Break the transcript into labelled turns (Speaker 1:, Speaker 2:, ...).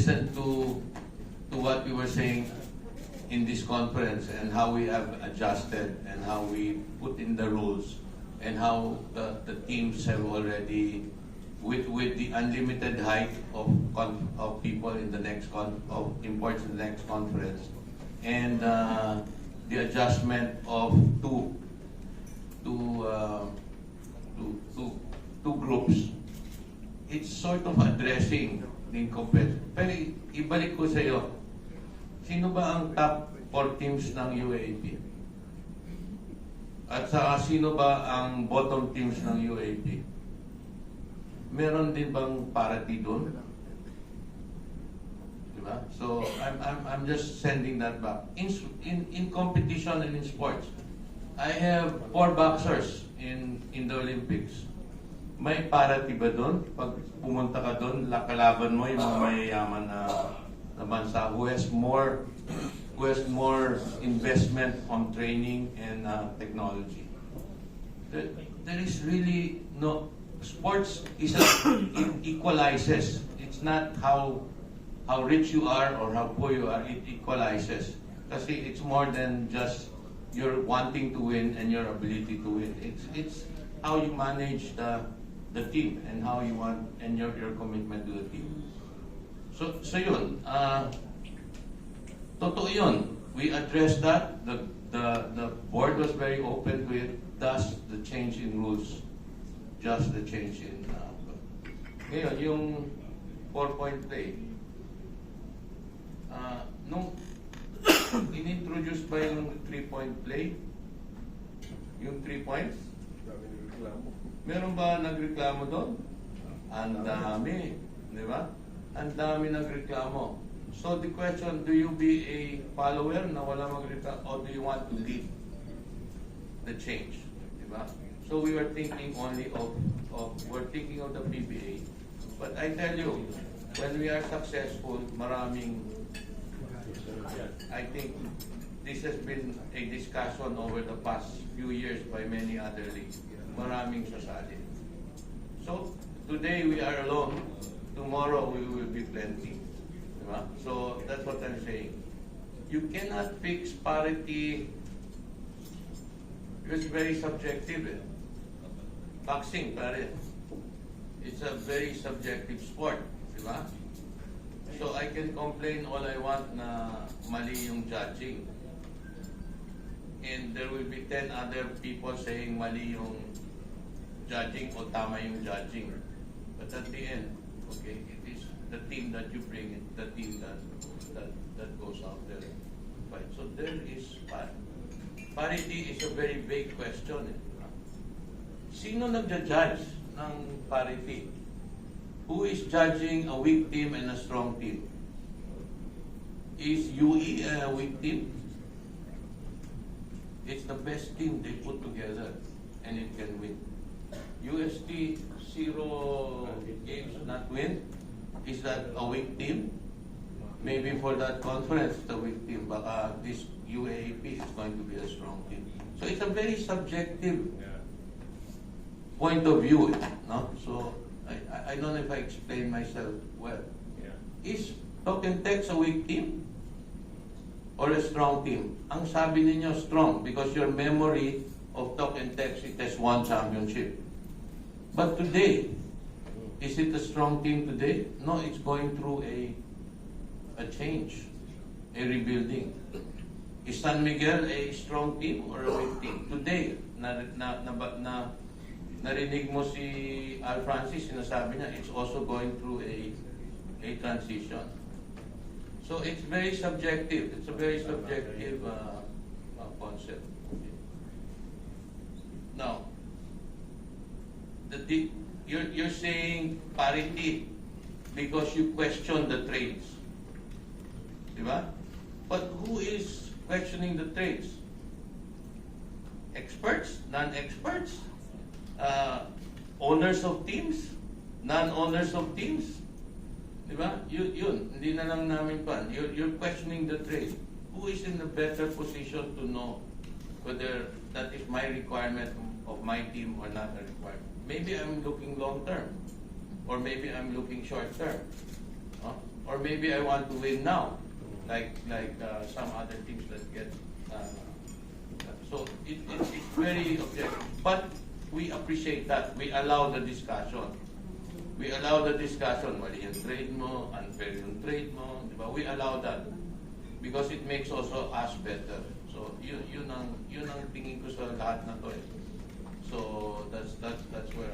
Speaker 1: listened to what we were saying in this conference and how we have adjusted and how we put in the rules and how the teams have already, with the unlimited height of people in the next of imports in the next conference, and the adjustment of two groups. It's sort of addressing the incompetence. Pero ibalik ko sa iyo, sino ba ang top 4 teams ng UAAP? At saka sino ba ang bottom teams ng UAAP? Meron din bang parity doon? Diba? So I'm just sending that back. In competition and in sports, I have 4 boxers in the Olympics. May parity ba doon? Pag pumunta ka doon, kalaban mo yung mga mayayaman na bansa who has more investment on training and technology. There is really no. Sports is it equalizes. It's not how rich you are or how poor you are. It equalizes. Kasi it's more than just your wanting to win and your ability to win. It's how you manage the team and how you want and your commitment to the team. So yun. Totoo yun. We addressed that. The board was very open to it. Thus, the change in rules, just the change in. Ngayon, yung 4-point play. Nung in-introduce ba yung 3-point play? Yung 3 points? Meron ba nagreklamo doon? Ang dami. Di ba? Ang dami nagreklamo. So the question, do you be a follower na wala magreklamo or do you want to lead the change? Di ba? So we were thinking only we're thinking of the PBA. But I tell you, when we are successful, I think this has been a discussion over the past few years by many other leagues. Maraming sasali. So, today we are alone. Tomorrow we will be plenty. Diba? So, that's what I'm saying. You cannot fix parity. It's very subjective. Boxing, pare. It's a very subjective sport. Diba? So, I can complain all I want na mali yung judging. And there will be 10 other people saying mali yung judging o tama yung judging. But at the end, okay, it is the team that you bring in, the team that goes out there. Right. So there is parity is a very big question. Sino nagja-judge ng parity? Who is judging a weak team and a strong team? Is UE a weak team? It's the best team they put together and it can win. UST 0 games not win. Is that a weak team? Maybe for that conference, the weak team. Baka this UAAP is going to be a strong team. So it's a very subjective point of view. No? So I don't know if I explained myself well. Is Talk and Text a weak team or a strong team? Ang sabi ninyo strong because your memory of Talk and Text, it has won championship. But today, is it a strong team today? No, it's going through a change, a rebuilding. Is San Miguel a strong team or a weak team? Today, narinig mo si Al Francis, sinasabi niya, it's also going through a transition. So it's very subjective. It's a very subjective concept. Now, you're saying parity because you question the trades. Diba? But who is questioning the trades? Experts? Non-experts? Owners of teams? Non-owners of teams? Diba? Yun. Hindi na lang namin pan. You're questioning the trade. Who is in a better position to know whether that is my requirement of my team or not a requirement? Maybe I'm looking long term, or maybe I'm looking short term. or maybe I want to win now, like some other teams that get. So it's very objective, but we appreciate that. We allow the discussion. We allow the discussion. Mali yung trade mo, unfair yung trade mo, di ba? We allow that because it makes also us better. So yun ang tingin ko sa lahat na to. So that's where.